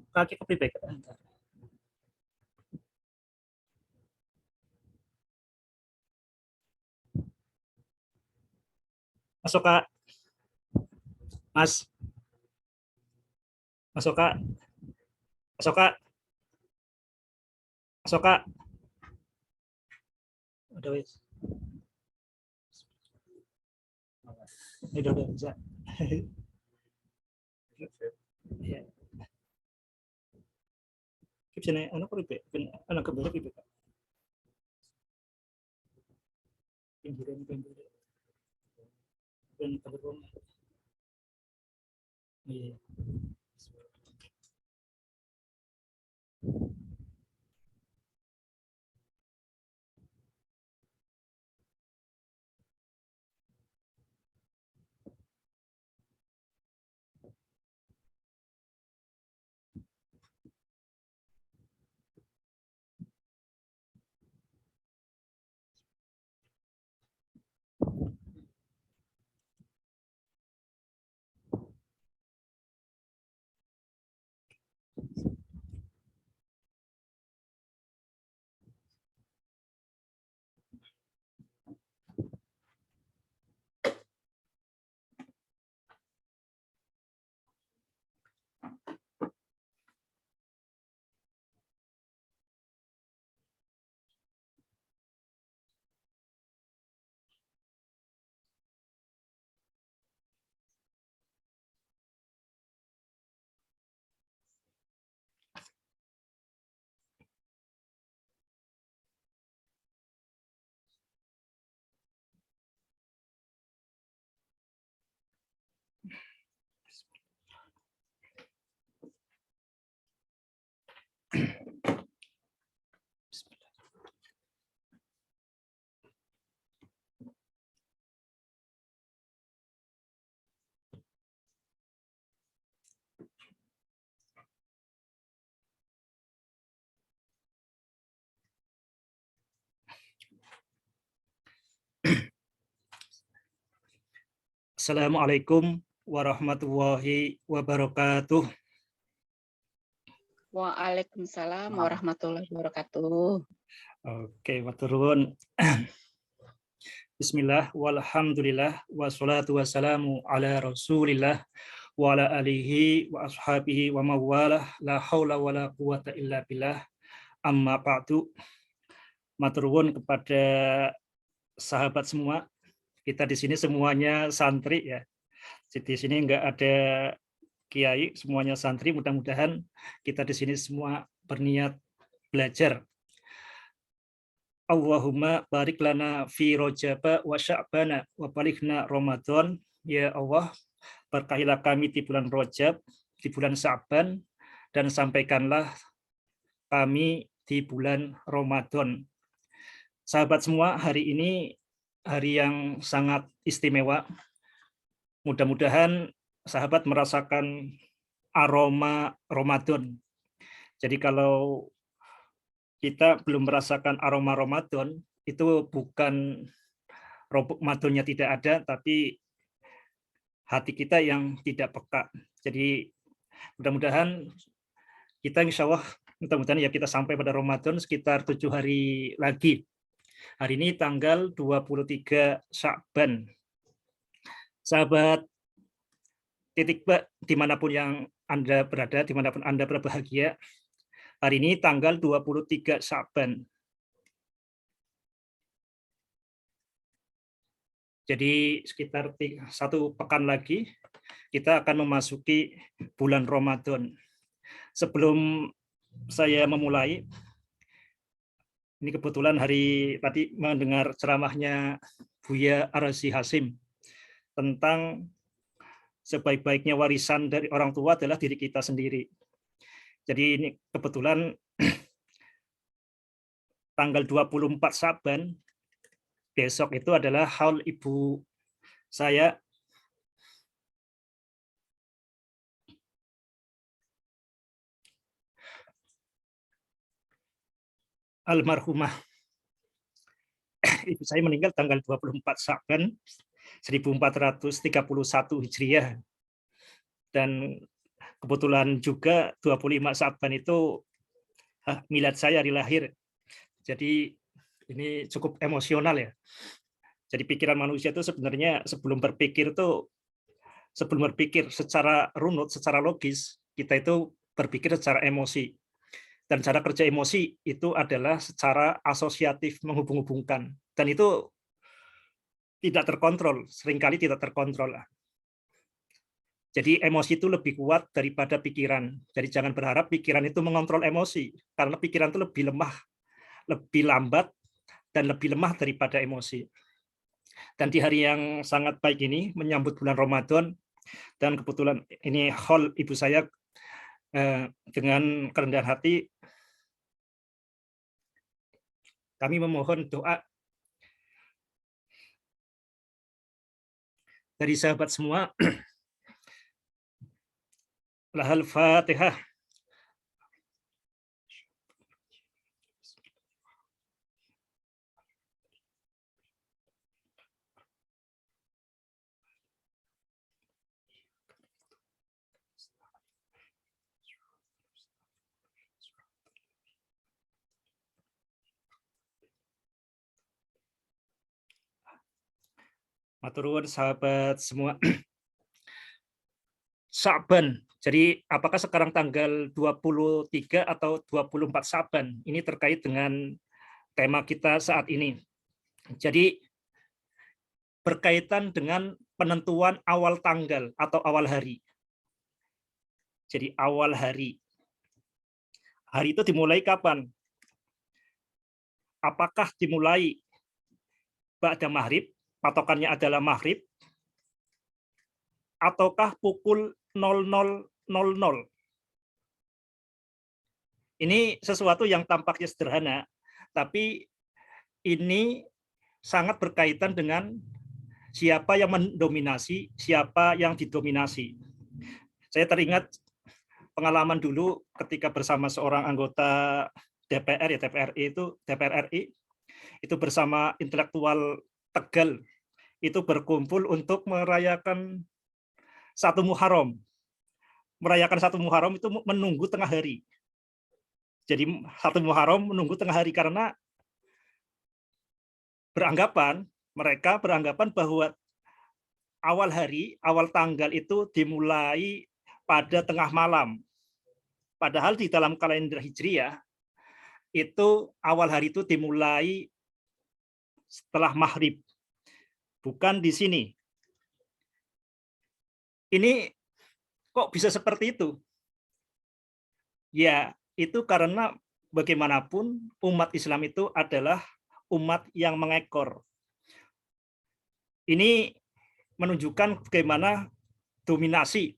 Kaki kepribadi. Masuk Kak. Mas. Masuk Kak. Masuk Kak. Masuk Kak. Udah wis. Ini udah bisa. Iya. Sini anak pribe, anak kebeli pribe Kak. Pinggiran. Dan telepon. Iya. Assalamualaikum warahmatullahi wabarakatuh. Waalaikumsalam warahmatullahi wabarakatuh. Oke, maturun. Bismillah, walhamdulillah, wassalatu wassalamu ala rasulillah, wa ala alihi wa ashabihi wa mawalah, la hawla wa la quwata illa billah, amma ba'du. Maturun kepada sahabat semua, kita di sini semuanya santri ya. Di sini enggak ada kiai, semuanya santri. Mudah-mudahan kita di sini semua berniat belajar. Allahumma barik lana fi Rajaba wa Sya'bana wa balighna Ramadan. Ya Allah, berkahilah kami di bulan Rajab, di bulan Sya'ban, dan sampaikanlah kami di bulan Ramadan. Sahabat semua, hari ini hari yang sangat istimewa. Mudah-mudahan sahabat merasakan aroma Ramadan. Jadi kalau kita belum merasakan aroma Ramadan, itu bukan Ramadannya tidak ada, tapi hati kita yang tidak peka. Jadi mudah-mudahan kita insya Allah, mudah-mudahan ya kita sampai pada Ramadan sekitar 7 hari lagi. Hari ini tanggal 23 Sya'ban. Sahabat titik dimanapun yang Anda berada, dimanapun Anda berbahagia. Hari ini tanggal 23 Sya'ban. Jadi sekitar 1 pekan lagi kita akan memasuki bulan Ramadan. Sebelum saya memulai, ini kebetulan hari tadi mendengar ceramahnya Buya Arsi Hasim tentang sebaik-baiknya warisan dari orang tua adalah diri kita sendiri. Jadi ini kebetulan tanggal 24 Sya'ban, besok itu adalah haul ibu saya almarhumah. Ibu saya meninggal tanggal 24 Sya'ban 1431 Hijriah. Dan kebetulan juga 25 Sya'ban itu milad saya, hari lahir. Jadi ini cukup emosional ya. Jadi pikiran manusia itu sebenarnya sebelum berpikir secara runut, secara logis, kita itu berpikir secara emosi. Dan cara kerja emosi itu adalah secara asosiatif, menghubung-hubungkan. Dan itu tidak terkontrol, seringkali tidak terkontrol. Jadi emosi itu lebih kuat daripada pikiran. Jadi jangan berharap pikiran itu mengontrol emosi, karena pikiran itu lebih lemah, lebih lambat, dan lebih lemah daripada emosi. Dan di hari yang sangat baik ini, menyambut bulan Ramadan, dan kebetulan ini haul ibu saya, dengan kerendahan hati, kami memohon doa dari sahabat semua. Lahal Fatihah. Matur nuwun sahabat semua. Sya'ban. Jadi apakah sekarang tanggal 23 atau 24 Sya'ban? Ini terkait dengan tema kita saat ini. Jadi berkaitan dengan penentuan awal tanggal atau awal hari. Jadi awal hari. Hari itu dimulai kapan? Apakah dimulai ba'da maghrib, patokannya adalah maghrib, ataukah pukul 00.00? Ini sesuatu yang tampaknya sederhana, tapi ini sangat berkaitan dengan siapa yang mendominasi, siapa yang didominasi. Saya teringat pengalaman dulu ketika bersama seorang anggota DPR, ya DPR RI, itu bersama intelektual Tegal, itu berkumpul untuk merayakan satu Muharram. Merayakan satu Muharram itu menunggu tengah hari. Jadi satu Muharram menunggu tengah hari karena mereka beranggapan bahwa awal hari, awal tanggal itu dimulai pada tengah malam. Padahal di dalam kalender Hijriah, itu awal hari itu dimulai setelah maghrib. Bukan di sini. Ini kok bisa seperti itu? Ya, itu karena bagaimanapun umat Islam itu adalah umat yang mengekor. Ini menunjukkan bagaimana dominasi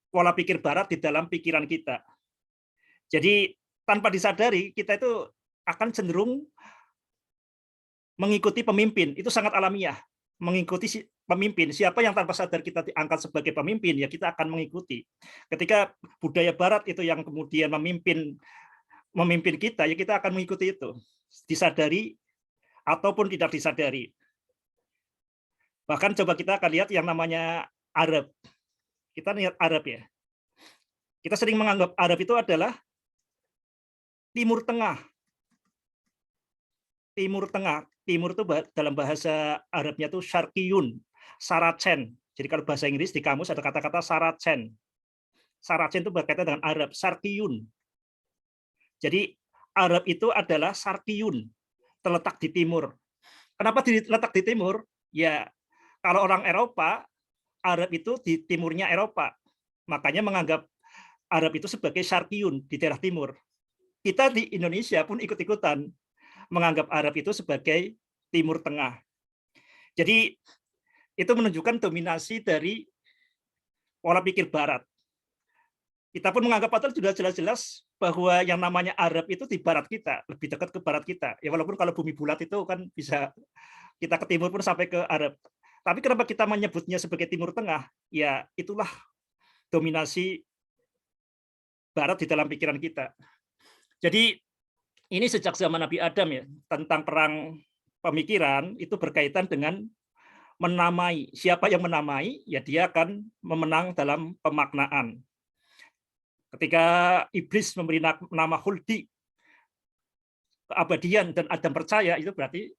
pola pikir barat di dalam pikiran kita. Jadi tanpa disadari kita itu akan cenderung mengikuti pemimpin, itu sangat alamiah. Mengikuti pemimpin, siapa yang tanpa sadar kita diangkat sebagai pemimpin, ya kita akan mengikuti. Ketika budaya barat itu yang kemudian memimpin kita, ya kita akan mengikuti itu. Disadari ataupun tidak disadari. Bahkan coba kita akan lihat yang namanya Arab. Kita lihat Arab ya. Kita sering menganggap Arab itu adalah Timur Tengah. Timur Tengah. Timur itu dalam bahasa Arabnya itu Syarqiyun, Saracen. Jadi kalau bahasa Inggris di kamus ada kata-kata Saracen. Saracen itu berkaitan dengan Arab, Sarkiyun. Jadi Arab itu adalah Sarkiyun, terletak di timur. Kenapa terletak di timur? Ya, kalau orang Eropa, Arab itu di timurnya Eropa. Makanya menganggap Arab itu sebagai Sarkiyun di daerah timur. Kita di Indonesia pun ikut-ikutan menganggap Arab itu sebagai Timur Tengah. Jadi itu menunjukkan dominasi dari pola pikir Barat. Kita pun menganggap padahal sudah jelas-jelas bahwa yang namanya Arab itu di barat kita, lebih dekat ke barat kita. Ya walaupun kalau bumi bulat itu kan bisa kita ke timur pun sampai ke Arab. Tapi kenapa kita menyebutnya sebagai Timur Tengah? Ya itulah dominasi barat di dalam pikiran kita. Jadi ini sejak zaman Nabi Adam ya, tentang perang pemikiran itu berkaitan dengan menamai. Siapa yang menamai, ya dia akan memenang dalam pemaknaan. Ketika iblis memberi nama Khuldi, keabadian, dan Adam percaya, itu berarti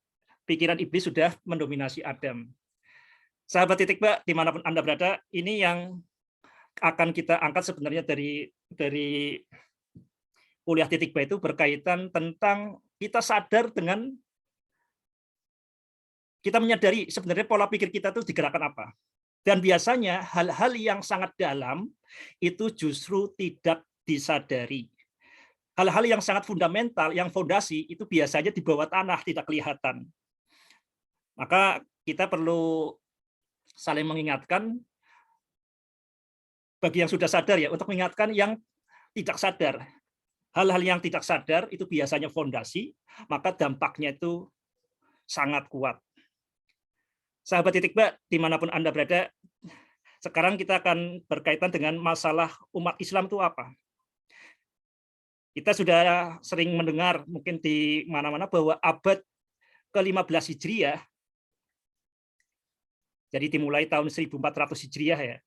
pikiran iblis sudah mendominasi Adam. Sahabat Titik Ba, dimanapun Anda berada, ini yang akan kita angkat sebenarnya dari kuliah Titik Ba itu berkaitan tentang kita sadar dengan kita menyadari sebenarnya pola pikir kita itu digerakkan apa. Dan biasanya hal-hal yang sangat dalam itu justru tidak disadari. Hal-hal yang sangat fundamental, yang fondasi, itu biasanya di bawah tanah, tidak kelihatan. Maka kita perlu saling mengingatkan, bagi yang sudah sadar ya, untuk mengingatkan yang tidak sadar. Hal-hal yang tidak sadar itu biasanya fondasi, maka dampaknya itu sangat kuat. Sahabat Titik Ba, dimanapun Anda berada, sekarang kita akan berkaitan dengan masalah umat Islam itu apa. Kita sudah sering mendengar mungkin di mana-mana bahwa abad ke-15 Hijriah, jadi dimulai tahun 1400 Hijriah ya,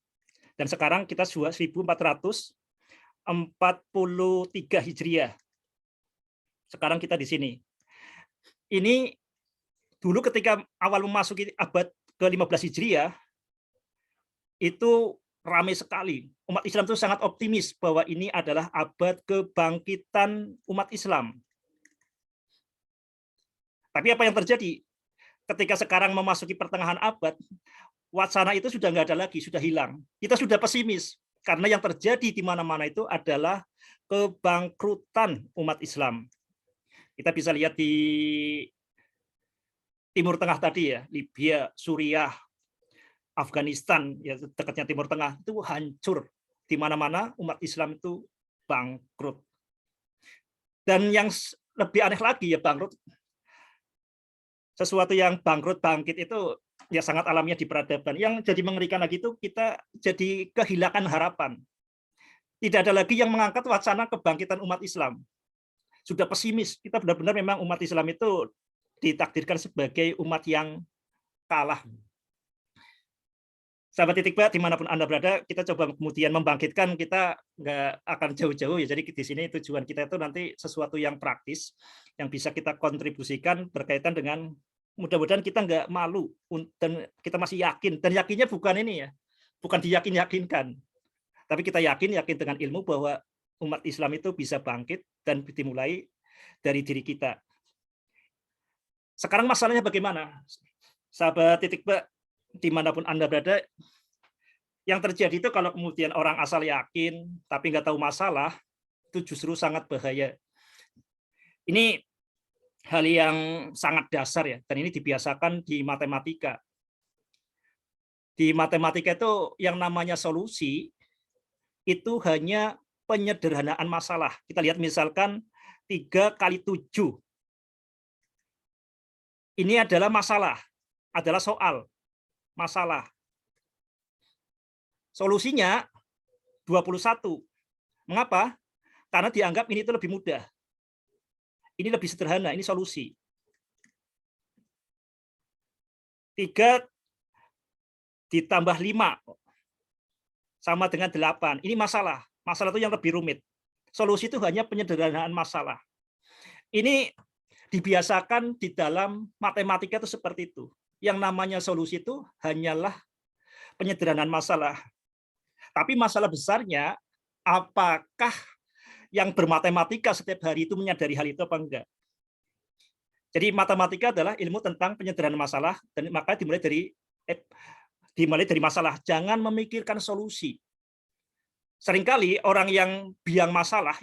dan sekarang kita sudah 1443 Hijriah. Sekarang kita di sini. Ini dulu ketika awal memasuki abad ke-15 Hijriah, itu ramai sekali. Umat Islam itu sangat optimis bahwa ini adalah abad kebangkitan umat Islam. Tapi apa yang terjadi? Ketika sekarang memasuki pertengahan abad, wacana itu sudah nggak ada lagi, sudah hilang. Kita sudah pesimis, karena yang terjadi di mana-mana itu adalah kebangkrutan umat Islam. Kita bisa lihat di Timur Tengah tadi ya, Libya, Suriah, Afghanistan, ya dekatnya Timur Tengah, itu hancur. Di mana-mana umat Islam itu bangkrut. Dan yang lebih aneh lagi ya bangkrut, sesuatu yang bangkrut bangkit itu ya sangat alamiah di peradaban. Yang jadi mengerikan lagi itu kita jadi kehilangan harapan. Tidak ada lagi yang mengangkat wacana kebangkitan umat Islam. Sudah pesimis, kita benar-benar memang umat Islam itu ditakdirkan sebagai umat yang kalah. Sahabat Titik Ba, dimanapun Anda berada, kita coba kemudian membangkitkan, kita nggak akan jauh-jauh ya. Jadi di sini tujuan kita itu nanti sesuatu yang praktis, yang bisa kita kontribusikan berkaitan dengan mudah-mudahan kita nggak malu dan kita masih yakin, dan yakinnya bukan ini ya, bukan diyakin-yakinkan, tapi kita yakin dengan ilmu bahwa umat Islam itu bisa bangkit dan dimulai dari diri kita. Sekarang masalahnya bagaimana? Sahabat Titik Ba, dimanapun Anda berada, yang terjadi itu kalau kemudian orang asal yakin tapi nggak tahu masalah, itu justru sangat bahaya. Ini hal yang sangat dasar ya, dan ini dibiasakan di matematika. Di matematika itu yang namanya solusi itu hanya penyederhanaan masalah. Kita lihat misalkan 3 kali 7. Ini adalah masalah, adalah soal, masalah. Solusinya 21. Mengapa? Karena dianggap ini itu lebih mudah. Ini lebih sederhana, ini solusi. 3 ditambah 5 sama dengan 8. Ini masalah. Masalah itu yang lebih rumit. Solusi itu hanya penyederhanaan masalah. Ini dibiasakan di dalam matematika itu seperti itu. Yang namanya solusi itu hanyalah penyederhanaan masalah. Tapi masalah besarnya, apakah yang bermatematika setiap hari itu menyadari hal itu apa enggak? Jadi matematika adalah ilmu tentang penyederhanaan masalah, dan maka dimulai dari masalah. Jangan memikirkan solusi. Seringkali orang yang biang masalah,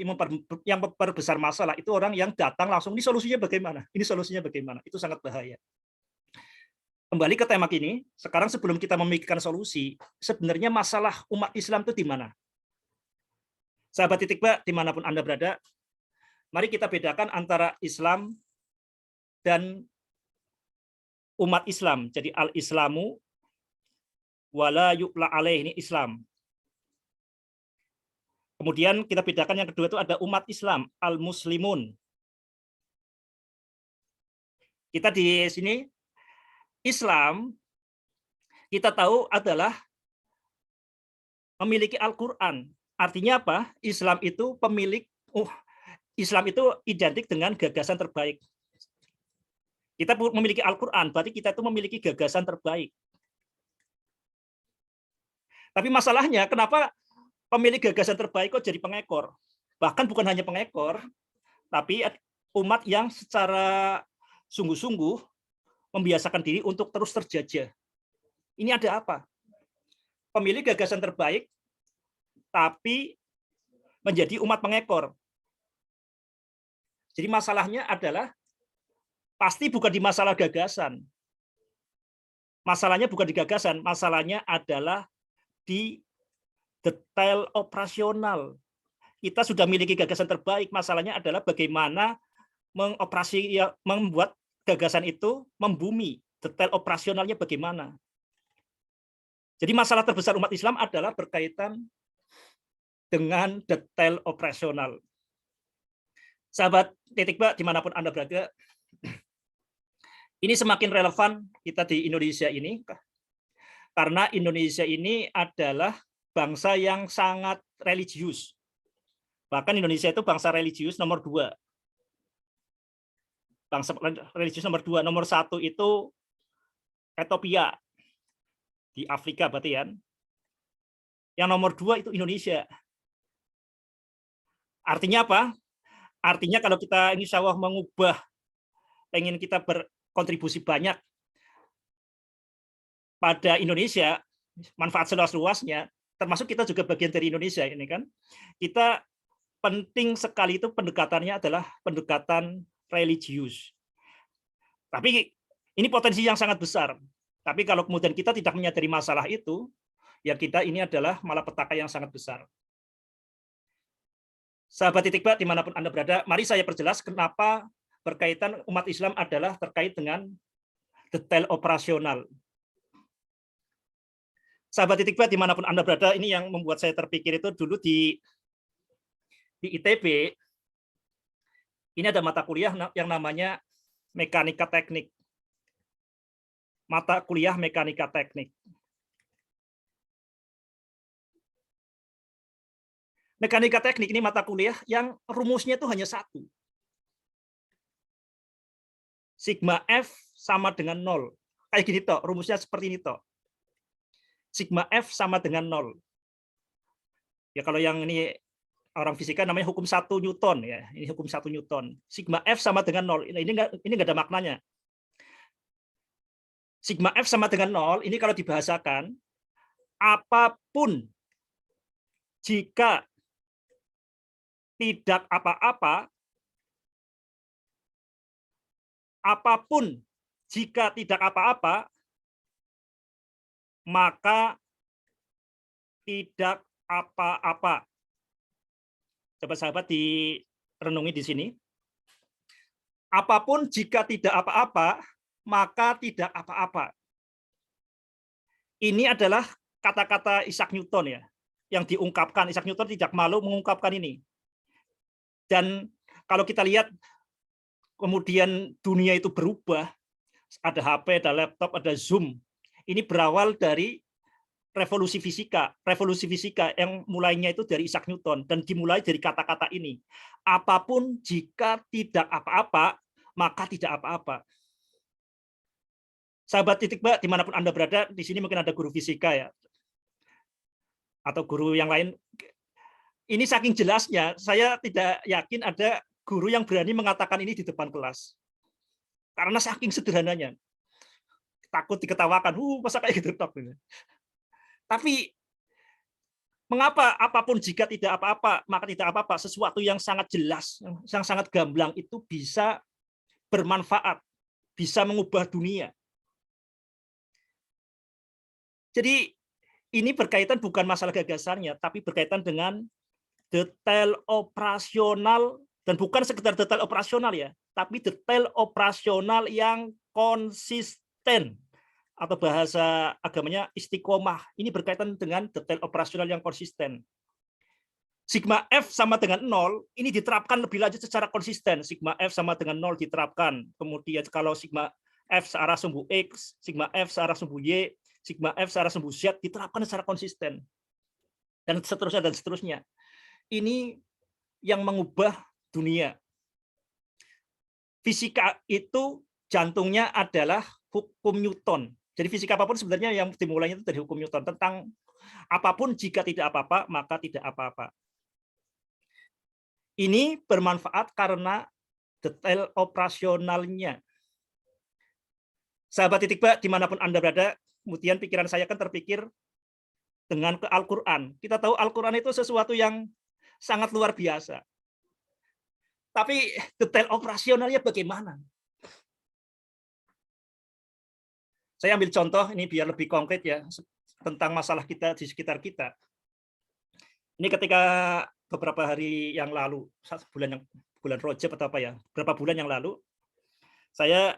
yang memperbesar masalah, itu orang yang datang langsung, ini solusinya bagaimana? Ini solusinya bagaimana? Itu sangat bahaya. Kembali ke tema ini, sekarang sebelum kita memikirkan solusi, sebenarnya masalah umat Islam itu di mana? Sahabat Titik Ba, dimanapun Anda berada, mari kita bedakan antara Islam dan umat Islam. Jadi al-Islamu wala yu'la alaih, ini Islam. Kemudian kita bedakan yang kedua itu ada umat Islam, al-Muslimun. Kita di sini, Islam, kita tahu adalah memiliki Al-Quran. Artinya apa? Islam itu Islam itu identik dengan gagasan terbaik. Kita memiliki Al-Quran, berarti kita itu memiliki gagasan terbaik. Tapi masalahnya, kenapa pemilik gagasan terbaik kok jadi pengekor? Bahkan bukan hanya pengekor, tapi umat yang secara sungguh-sungguh membiasakan diri untuk terus terjajah. Ini ada apa? Pemilik gagasan terbaik, tapi menjadi umat pengekor. Jadi masalahnya adalah pasti bukan di masalah gagasan. Masalahnya bukan di gagasan, masalahnya adalah di detail operasional. Kita sudah memiliki gagasan terbaik, masalahnya adalah bagaimana membuat gagasan itu membumi, detail operasionalnya bagaimana. Jadi masalah terbesar umat Islam adalah berkaitan dengan detail operasional. Sahabat Titik Ba, dimanapun Anda berada, ini semakin relevan kita di Indonesia ini, karena Indonesia ini adalah bangsa yang sangat religius. Bahkan Indonesia itu bangsa religius nomor 2. Bangsa religius nomor 2. Nomor 1 itu Ethiopia, di Afrika berarti kan. Yang nomor 2 itu Indonesia. Artinya apa? Artinya kalau kita insya Allah mengubah, pengen kita berkontribusi banyak pada Indonesia, manfaat seluas-luasnya, termasuk kita juga bagian dari Indonesia ini kan. Kita penting sekali itu pendekatannya adalah pendekatan religius. Tapi ini potensi yang sangat besar. Tapi kalau kemudian kita tidak menyadari masalah itu, ya kita ini adalah malapetaka yang sangat besar. Sahabat Titik Ba, dimanapun Anda berada, mari saya perjelas kenapa berkaitan umat Islam adalah terkait dengan detail operasional. Sahabat Titik Ba, dimanapun Anda berada, ini yang membuat saya terpikir itu dulu di ITB, ini ada mata kuliah yang namanya mekanika teknik. Mata kuliah mekanika teknik. Mekanika teknik ini mata kuliah yang rumusnya itu hanya satu. Sigma F sama dengan 0. Kayak gini toh, rumusnya seperti ini toh. Sigma F sama dengan 0. Ya kalau yang ini orang fisika namanya hukum 1 Newton ya. Ini hukum 1 Newton. Sigma F sama dengan 0. Ini enggak ada maknanya. Sigma F sama dengan 0 ini kalau dibahasakan, apapun jika tidak apa-apa, apapun jika tidak apa-apa, maka tidak apa-apa. Coba sahabat direnungi di sini. Apapun jika tidak apa-apa, maka tidak apa-apa. Ini adalah kata-kata Isaac Newton ya, yang diungkapkan. Isaac Newton tidak malu mengungkapkan ini. Dan kalau kita lihat kemudian dunia itu berubah, ada HP, ada laptop, ada Zoom. Ini berawal dari revolusi fisika. Revolusi fisika yang mulainya itu dari Isaac Newton dan dimulai dari kata-kata ini. Apapun jika tidak apa-apa, maka tidak apa-apa. Sahabat titik Mbak, dimanapun Anda berada, di sini mungkin ada guru fisika ya, atau guru yang lain. Ini saking jelasnya, saya tidak yakin ada guru yang berani mengatakan ini di depan kelas. Karena saking sederhananya. Takut diketawakan, masa kayak gitu. Tapi mengapa apapun jika tidak apa-apa, maka tidak apa-apa. Sesuatu yang sangat jelas, yang sangat gamblang itu bisa bermanfaat, bisa mengubah dunia. Jadi ini berkaitan bukan masalah gagasannya, tapi berkaitan dengan detail operasional, dan bukan sekedar detail operasional ya, tapi detail operasional yang konsisten, atau bahasa agamanya istiqomah. Ini berkaitan dengan detail operasional yang konsisten. Sigma F sama dengan 0, ini diterapkan lebih lanjut secara konsisten. Sigma F sama dengan 0 diterapkan. Kemudian kalau sigma F searah sumbu X, sigma F searah sumbu Y, sigma F searah sumbu Z diterapkan secara konsisten. Dan seterusnya dan seterusnya. Ini yang mengubah dunia. Fisika itu jantungnya adalah hukum Newton. Jadi fisika apapun sebenarnya yang dimulainya itu dari hukum Newton tentang apapun jika tidak apa-apa maka tidak apa-apa. Ini bermanfaat karena detail operasionalnya. Sahabat titik Mbak, dimanapun Anda berada, kemudian pikiran saya kan terpikir dengan ke Al-Quran. Kita tahu Al-Quran itu sesuatu yang sangat luar biasa. Tapi detail operasionalnya bagaimana? Saya ambil contoh ini biar lebih konkret ya, tentang masalah kita di sekitar kita. Ini ketika beberapa hari yang lalu, bulan Rajab atau apa ya, beberapa bulan yang lalu, saya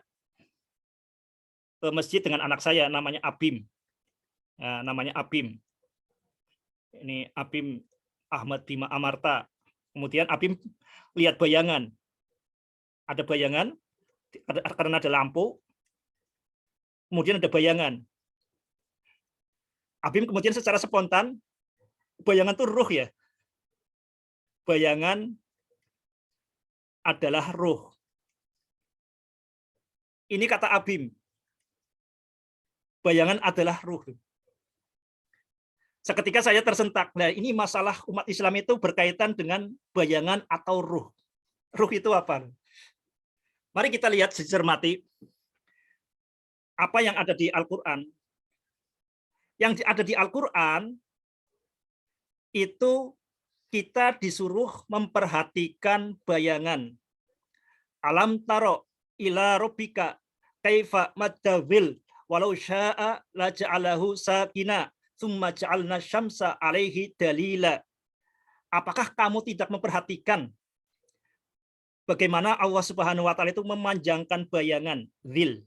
ke masjid dengan anak saya namanya Abim. Ya, namanya Abim. Ini Abim Ahmad Bima Amarta. Kemudian Abim lihat bayangan. Ada bayangan, karena ada lampu, kemudian ada bayangan. Abim kemudian secara spontan, bayangan itu ruh ya. Bayangan adalah ruh. Ini kata Abim. Bayangan adalah ruh. Seketika saya tersentak. Nah, ini masalah umat Islam itu berkaitan dengan bayangan atau ruh. Ruh itu apa? Mari kita lihat dicermati apa yang ada di Al-Quran. Yang ada di Al-Quran itu kita disuruh memperhatikan bayangan. Alam taro ila rabbika kaifa maddawil walau syaa la ja'alahu sakina tsumma ja'alna syamsa alaihi dalila. Apakah kamu tidak memperhatikan bagaimana Allah Subhanahu wa taala itu memanjangkan bayangan, zil.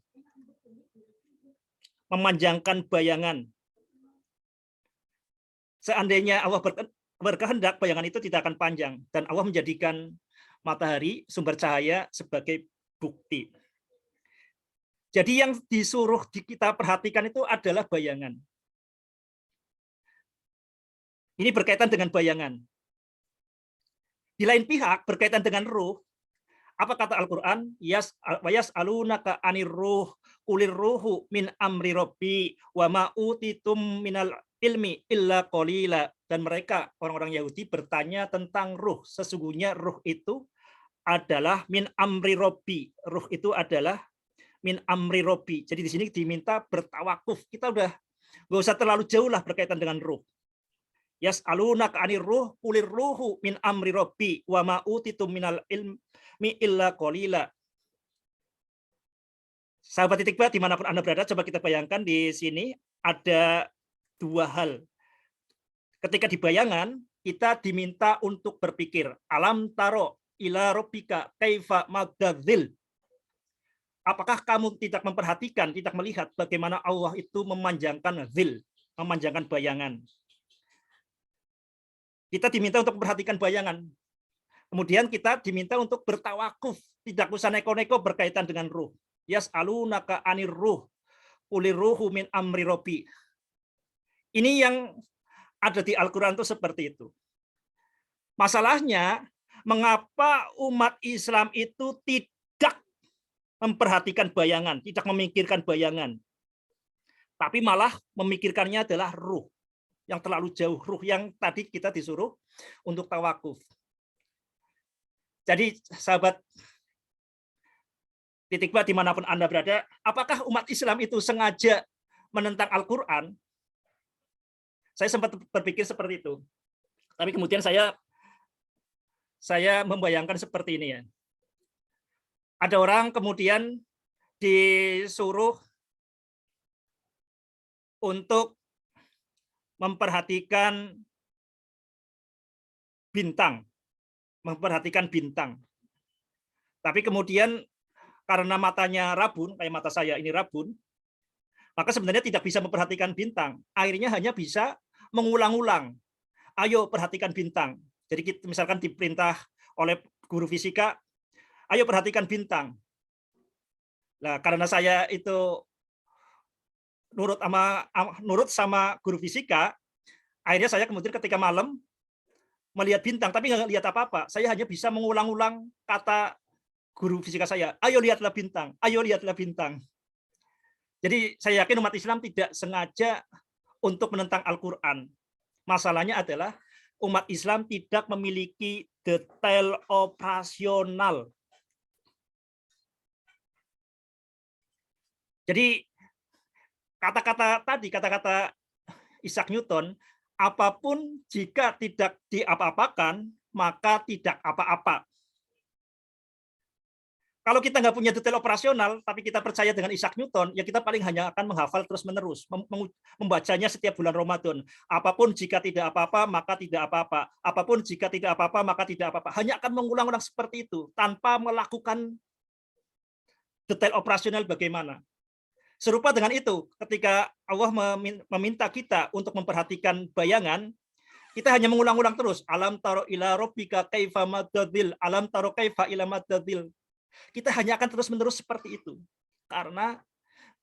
Memanjangkan bayangan. Seandainya Allah berkehendak, bayangan itu tidak akan panjang, dan Allah menjadikan matahari sumber cahaya sebagai bukti. Jadi yang disuruh kita perhatikan itu adalah bayangan. Ini berkaitan dengan bayangan. Di lain pihak berkaitan dengan ruh. Apa kata Al-Quran? Yas'alunaka 'anir ruh qulir ruhu min amri rabbi wa ma utitum minal ilmi illa qalila. Dan mereka orang-orang Yahudi bertanya tentang ruh. Sesungguhnya ruh itu adalah min amri rabbi. Ruh itu adalah min amri rabbi. Jadi di sini diminta bertawakuf. Kita udah nggak usah terlalu jauh lah berkaitan dengan ruh. Yas'alunaka 'anir ruh qulir ruhu min amri rabbi wa ma utitum minal ilmi illa qalila. Sahabat titik Mbak, dimanapun Anda berada, coba kita bayangkan di sini ada dua hal. Ketika di bayangan, kita diminta untuk berpikir, alam taro ila rabbika kaifa maddadzil. Apakah kamu tidak memperhatikan, tidak melihat bagaimana Allah itu memanjangkan zil, memanjangkan bayangan. Kita diminta untuk memperhatikan bayangan. Kemudian kita diminta untuk bertawakuf, tidak usah neko-neko berkaitan dengan ruh. Yas'alunaka 'anir ruh qulir ruhu min amri rabbi. Ini yang ada di Al-Quran itu seperti itu. Masalahnya, mengapa umat Islam itu tidak memperhatikan bayangan, tidak memikirkan bayangan. tapi malah memikirkannya adalah ruh yang terlalu jauh, ruh yang tadi kita disuruh untuk tawakuf. Jadi sahabat titik ba dimanapun Anda berada, apakah umat Islam itu sengaja menentang Al-Quran? Saya sempat berpikir seperti itu. Tapi kemudian saya membayangkan seperti ini ya. Ada orang kemudian disuruh untuk memperhatikan bintang. Tapi kemudian karena matanya rabun, kayak mata saya ini rabun, maka sebenarnya tidak bisa memperhatikan bintang. Akhirnya hanya bisa mengulang-ulang. Ayo perhatikan bintang. Jadi kita misalkan diperintah oleh guru fisika, ayo perhatikan bintang. Nah, karena saya itu nurut sama guru fisika, akhirnya saya kemudian ketika malam melihat bintang, tapi nggak lihat apa-apa. Saya hanya bisa mengulang-ulang kata guru fisika saya, ayo lihatlah bintang, ayo lihatlah bintang. Jadi saya yakin umat Islam tidak sengaja untuk menentang Al-Quran. Masalahnya adalah umat Islam tidak memiliki detail operasional. Jadi kata-kata Isaac Newton, apapun jika tidak diapa-apakan, maka tidak apa-apa. Kalau kita nggak punya detail operasional, tapi kita percaya dengan Isaac Newton, ya kita paling hanya akan menghafal terus-menerus, membacanya setiap bulan Ramadan. Apapun jika tidak apa-apa, maka tidak apa-apa. Apapun jika tidak apa-apa, maka tidak apa-apa. Hanya akan mengulang-ulang seperti itu, tanpa melakukan detail operasional bagaimana. Serupa dengan itu, ketika Allah meminta kita untuk memperhatikan bayangan, kita hanya mengulang-ulang terus. Alam taro ila rabbika kaifa madadil, alam taro kaifa ila madadil. Kita hanya akan terus-menerus seperti itu. Karena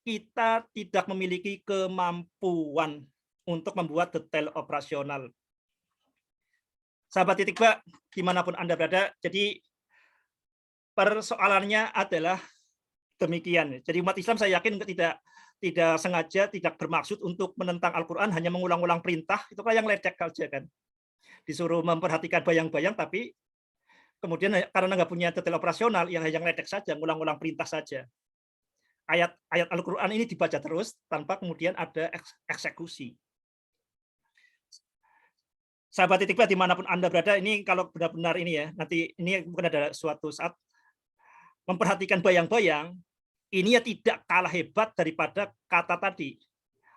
kita tidak memiliki kemampuan untuk membuat detail operasional. Sahabat titik ba, dimanapun Anda berada, jadi persoalannya adalah demikian. Jadi umat Islam saya yakin tidak sengaja, tidak bermaksud untuk menentang Al-Quran, hanya mengulang-ulang perintah, itu kan yang lecek saja kan. Disuruh memperhatikan bayang-bayang, tapi kemudian karena nggak punya detail operasional, yang ledek saja, ngulang-ulang perintah saja. Ayat Al-Quran ini dibaca terus tanpa kemudian ada eksekusi. Sahabat titik ba dimanapun Anda berada, ini kalau benar-benar ini ya, nanti ini mungkin ada suatu saat memperhatikan bayang-bayang, ini ya tidak kalah hebat daripada kata tadi.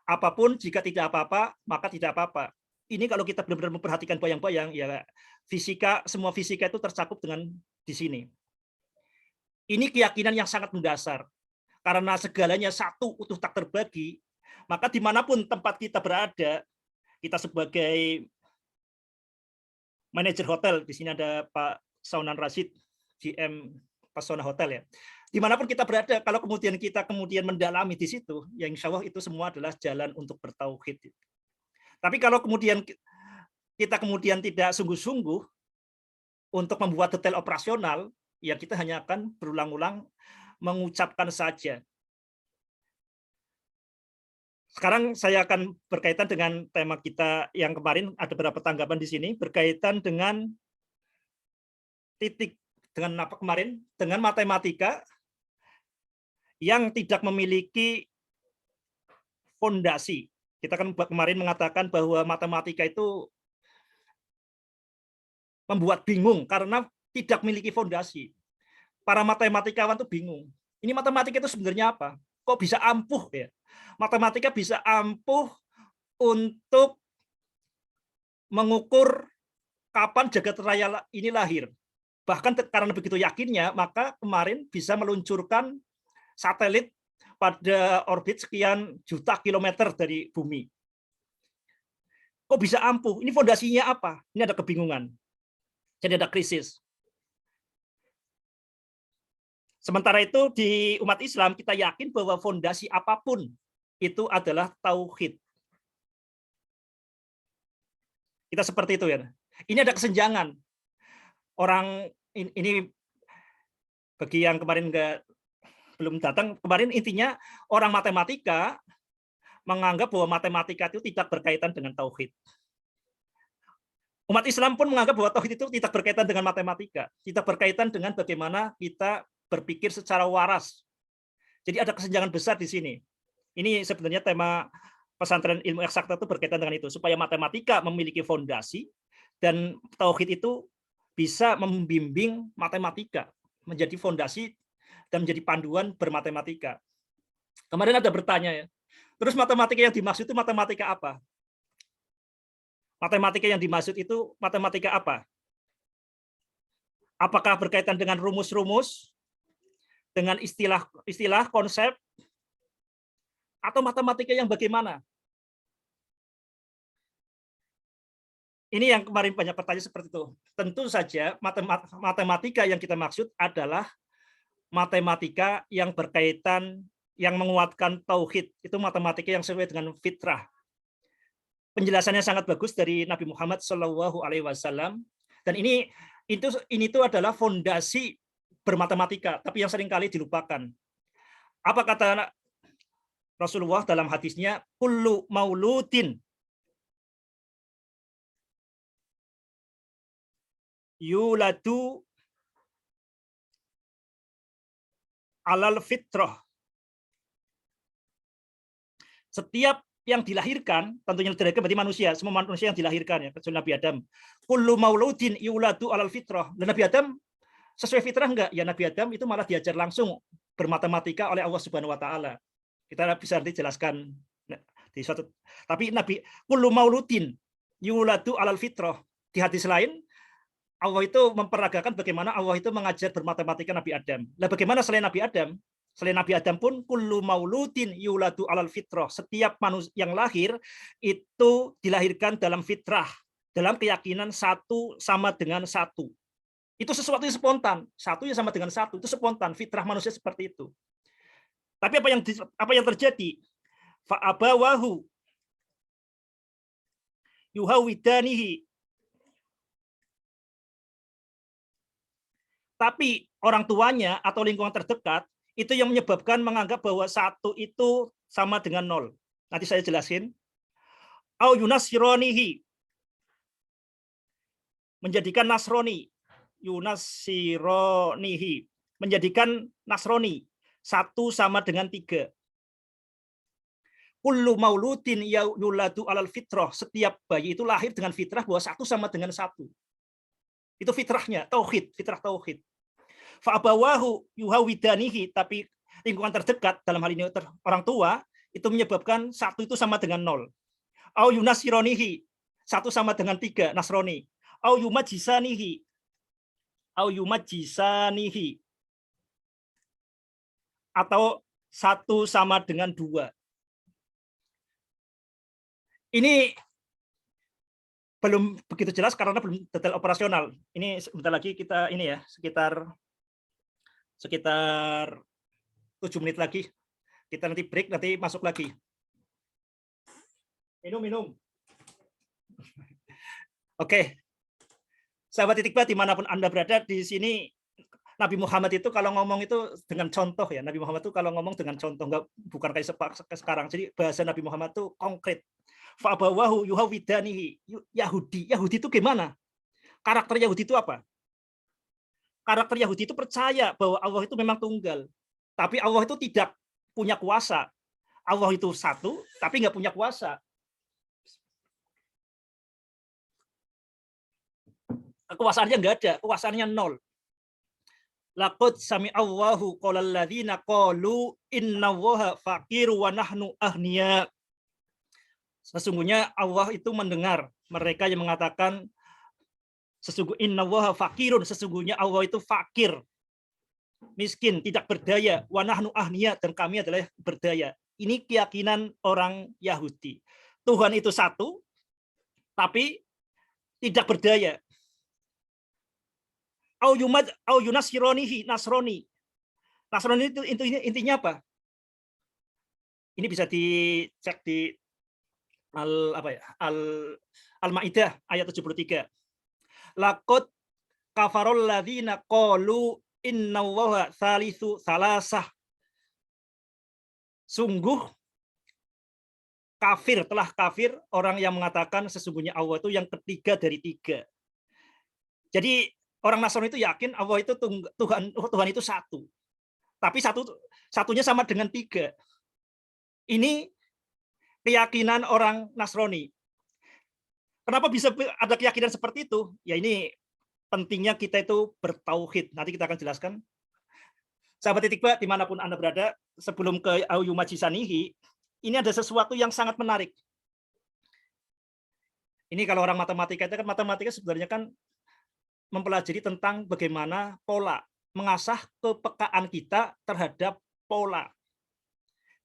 Apapun jika tidak apa-apa, maka tidak apa-apa. Ini kalau kita benar-benar memperhatikan bayang-bayang, ya semua fisika itu tercakup dengan di sini. Ini keyakinan yang sangat mendasar. Karena segalanya satu utuh tak terbagi, maka dimanapun tempat kita berada, kita sebagai manajer hotel, di sini ada Pak Saunan Rashid, GM Pesona Hotel ya. Dimanapun kita berada, kalau kemudian kita mendalami di situ, ya insya Allah itu semua adalah jalan untuk bertauhid. Tapi kalau kemudian kita tidak sungguh-sungguh untuk membuat detail operasional, ya kita hanya akan berulang-ulang mengucapkan saja. Sekarang saya akan berkaitan dengan tema kita yang kemarin, ada beberapa tanggapan di sini berkaitan dengan dengan apa kemarin, dengan matematika yang tidak memiliki fondasi. Kita kan kemarin mengatakan bahwa matematika itu membuat bingung karena tidak memiliki fondasi. Para matematikawan itu bingung. Ini matematika itu sebenarnya apa? Kok bisa ampuh ya? Matematika bisa ampuh untuk mengukur kapan jagat raya ini lahir. Bahkan karena begitu yakinnya, maka kemarin bisa meluncurkan satelit pada orbit sekian juta kilometer dari bumi. Kok bisa ampuh? Ini fondasinya apa? Ini ada kebingungan. Jadi ada krisis. Sementara itu di umat Islam kita yakin bahwa fondasi apapun itu adalah tauhid. Kita seperti itu ya. Ini ada kesenjangan. Orang ini bagi yang kemarin belum datang, kemarin intinya orang matematika menganggap bahwa matematika itu tidak berkaitan dengan tauhid. Umat Islam pun menganggap bahwa tauhid itu tidak berkaitan dengan matematika, tidak berkaitan dengan bagaimana kita berpikir secara waras. Jadi ada kesenjangan besar di sini. Ini sebenarnya tema pesantren ilmu eksakta itu berkaitan dengan itu, supaya matematika memiliki fondasi dan tauhid itu bisa membimbing matematika menjadi fondasi dan menjadi panduan bermatematika. Kemarin ada bertanya ya, terus matematika yang dimaksud itu matematika apa? Matematika yang dimaksud itu matematika apa? Apakah berkaitan dengan rumus-rumus, dengan istilah-istilah, konsep, atau matematika yang bagaimana? Ini yang kemarin banyak pertanyaan seperti itu. Tentu saja matematika yang kita maksud adalah matematika yang berkaitan, yang menguatkan tauhid. Itu matematika yang sesuai dengan fitrah. Penjelasannya sangat bagus dari Nabi Muhammad SAW. Dan ini adalah fondasi bermatematika, tapi yang seringkali dilupakan. Apa kata Rasulullah dalam hadisnya? Kullu mauludin yuladu alal fitrah. Setiap yang dilahirkan, tentunya dilahirkan berarti manusia, semua manusia yang dilahirkan ya, kecuali Nabi Adam. Kullu mauludin yuladu alal fitrah. Dan Nabi Adam sesuai fitrah enggak? Ya Nabi Adam itu malah diajar langsung bermatematika oleh Allah Subhanahu wa taala. Kita bisa nanti jelaskan di suatu, tapi Nabi kullu mauludin yuladu alal fitrah. Di hadis lain Allah itu memperagakan bagaimana Allah itu mengajar bermatematika Nabi Adam. Nah, bagaimana selain Nabi Adam? Selain Nabi Adam pun kullu mauludin yuladu alal fitrah. Setiap manusia yang lahir itu dilahirkan dalam fitrah, dalam keyakinan satu sama dengan satu. Itu sesuatu yang spontan. Satu yang sama dengan satu, itu spontan. Fitrah manusia seperti itu. Tapi apa yang terjadi? Fa'abawahu yuhawidanihi. Tapi orang tuanya atau lingkungan terdekat itu yang menyebabkan menganggap bahwa satu itu sama dengan nol. Nanti saya jelasin. Au yunasironihi, menjadikan Nasrani. Yunasironihi, menjadikan Nasrani. Satu sama dengan tiga. Kullu mauludin yuladu alal fitrah. Setiap bayi itu lahir dengan fitrah bahwa satu sama dengan satu. Itu fitrahnya, tauhid, fitrah tauhid. Fa'abawahu yuhawidanihi, tapi lingkungan terdekat dalam hal ini orang tua itu menyebabkan satu itu sama dengan nol. Au yunasironihi, satu sama dengan tiga, Nasrani. Au yumajisanihi, atau satu sama dengan dua. Ini belum begitu jelas karena belum detail operasional. Ini sebentar lagi kita ini ya, sekitar 7 menit lagi. Kita nanti break, nanti masuk lagi. Minum. Oke. Sahabat Titikba dimanapun Anda berada di sini, Nabi Muhammad itu kalau ngomong itu dengan contoh ya. Nabi Muhammad itu kalau ngomong dengan contoh, bukan kayak sekarang. Jadi bahasa Nabi Muhammad itu konkret. Fa'abawahu yuhawidanihi. Yahudi itu gimana? Karakter Yahudi itu apa? Karakter Yahudi itu percaya bahwa Allah itu memang tunggal. Tapi Allah itu tidak punya kuasa. Allah itu satu, tapi nggak punya kuasa. Kekuasaannya nggak ada, kuasaannya nol. Laqad sami'allahu qaulal ladzina qalu innallaha faqiru wa nahnu aghnia. Sesungguhnya Allah itu mendengar mereka yang mengatakan innallaha faqirun, sesungguhnya Allah itu fakir, miskin, tidak berdaya, wa nahnu aghnia, dan kami adalah berdaya. Ini keyakinan orang Yahudi. Tuhan itu satu, tapi tidak berdaya. Au yunasironihi, Nasrani. Nasrani itu intinya apa? Ini bisa dicek di Al-Maidah ayat 73. Laqad kafarul ladzina qalu innallaha tsalitsu salasah. Sungguh telah kafir orang yang mengatakan sesungguhnya Allah itu yang ketiga dari tiga. Jadi orang Nasrani itu yakin Allah itu Tuhan itu satu. Tapi satunya sama dengan tiga. Ini keyakinan orang Nasrani. Kenapa bisa ada keyakinan seperti itu? Ya ini pentingnya kita itu bertauhid. Nanti kita akan jelaskan. Sahabat Titikba, dimanapun Anda berada, sebelum ke Auyumajisanihi, ini ada sesuatu yang sangat menarik. Ini kalau orang matematika itu kan matematika sebenarnya kan mempelajari tentang bagaimana pola, mengasah kepekaan kita terhadap pola.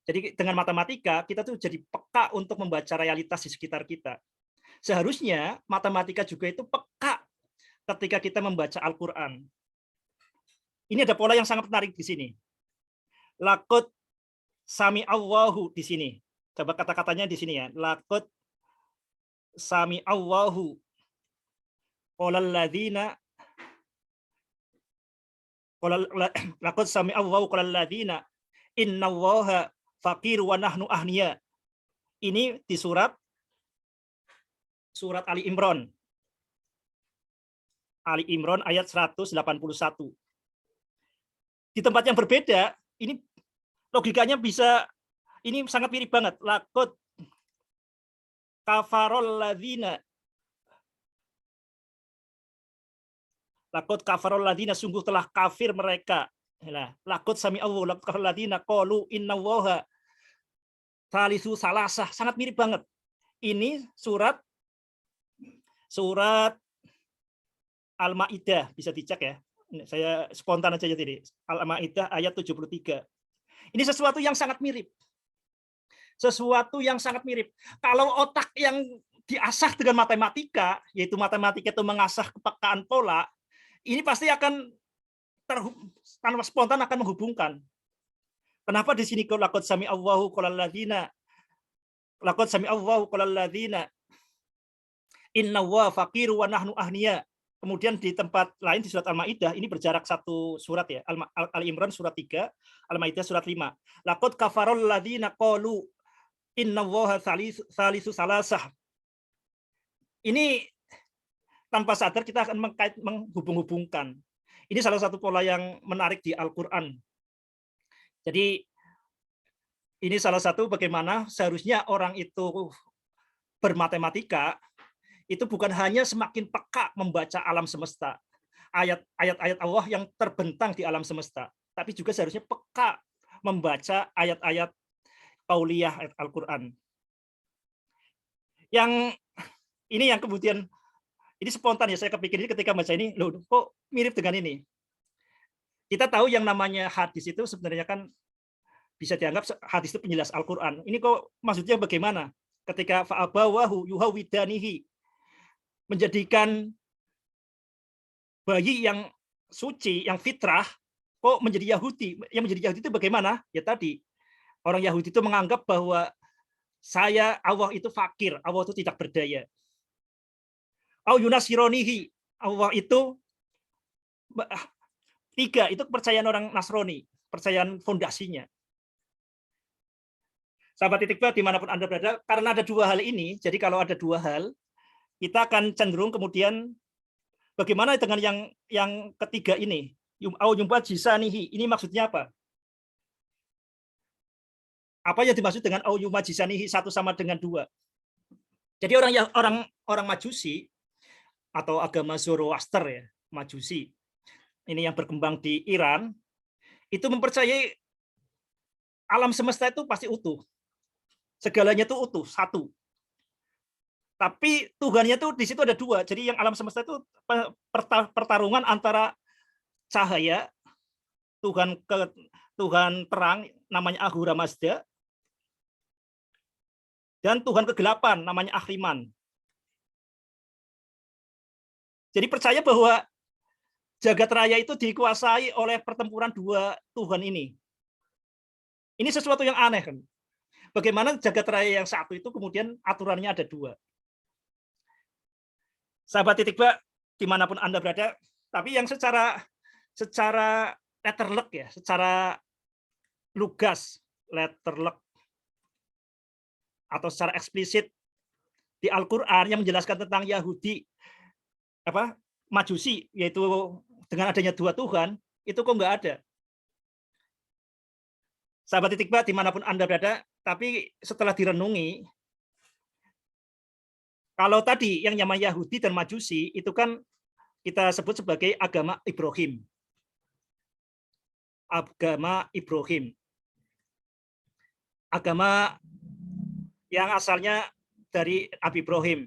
Jadi dengan matematika kita tuh jadi peka untuk membaca realitas di sekitar kita. Seharusnya matematika juga itu peka ketika kita membaca Al-Qur'an. Ini ada pola yang sangat menarik di sini. Laqad sami Allahu di sini. Coba kata-katanya di sini ya. Laqad sami Allahu qolal ladzina laqad sami Allahu qolal ladzina innallaha faqir wa nahnu ahniya. Ini di surat Ali Imran. Ali Imran ayat 181. Di tempat yang berbeda, ini logikanya bisa, ini sangat mirip banget. Laqad kafarol ladzina. Laqad kafarol ladzina, sungguh telah kafir mereka. Laqad sami Allahu laqad kafarol ladzina qalu innallaha thalithu salasah. Sangat mirip banget. Ini surat Al-Maidah, bisa dicek ya. Saya spontan aja jadi. Al-Maidah ayat 73. Ini sesuatu yang sangat mirip. Sesuatu yang sangat mirip. Kalau otak yang diasah dengan matematika, yaitu matematika itu mengasah kepekaan pola, ini pasti akan tanpa spontan akan menghubungkan. Kenapa di sini laqad sami Allahu qolal ladzina inna wa faqiru wa nahnu ahniya. Kemudian di tempat lain di surat Al-Maidah, ini berjarak satu surat ya. Al-Imran surat 3, Al-Maidah surat 5. Laqad kafarol ladzina qalu innallaha thalithu salasah. Ini tanpa sadar kita akan menghubung-hubungkan. Ini salah satu pola yang menarik di Al-Qur'an. Jadi ini salah satu bagaimana seharusnya orang itu bermatematika itu bukan hanya semakin peka membaca alam semesta, ayat-ayat Allah yang terbentang di alam semesta, tapi juga seharusnya peka membaca ayat-ayat qauliyah Al-Qur'an. Yang ini yang kemudian ini spontan ya, saya kepikir ini ketika baca ini, loh kok mirip dengan ini. Kita tahu yang namanya hadis itu sebenarnya kan bisa dianggap hadis itu penjelas Al-Qur'an. Ini kok maksudnya bagaimana? Ketika fa'abawahu yuhawidanihi, menjadikan bayi yang suci, yang fitrah, kok menjadi Yahudi. Yang menjadi Yahudi itu bagaimana? Ya tadi, orang Yahudi itu menganggap bahwa Allah itu fakir, Allah itu tidak berdaya. Au yunasironihi, Allah itu tiga, itu kepercayaan orang Nasrani, kepercayaan fondasinya. Sahabat Titikba dimanapun Anda berada, karena ada dua hal ini, jadi kalau ada dua hal, kita akan cenderung kemudian bagaimana dengan yang ketiga ini, au yumajisanihi, ini maksudnya apa? Apa yang dimaksud dengan au yumajisanihi satu sama dengan dua? Jadi orang Majusi atau agama Zoroaster ya, Majusi. Ini yang berkembang di Iran, itu mempercayai alam semesta itu pasti utuh. Segalanya itu utuh, satu. Tapi Tuhannya tuh di situ ada dua. Jadi yang alam semesta itu pertarungan antara cahaya, Tuhan terang namanya Ahura Mazda, dan Tuhan kegelapan namanya Ahriman. Jadi percaya bahwa jagat raya itu dikuasai oleh pertempuran dua Tuhan ini. Ini sesuatu yang aneh kan. Bagaimana jagat raya yang satu itu kemudian aturannya ada dua. Sahabat Titikba dimanapun Anda berada, tapi yang secara letterlek ya, secara lugas letterlek, atau secara eksplisit di Al-Qur'an yang menjelaskan tentang Yahudi Majusi, yaitu dengan adanya 2 Tuhan, itu kok nggak ada. Sahabat Titikba dimanapun Anda berada, tapi setelah direnungi, kalau tadi yang namanya Yahudi dan Majusi itu kan kita sebut sebagai agama Ibrahim. Agama Ibrahim. Agama yang asalnya dari Nabi Ibrahim.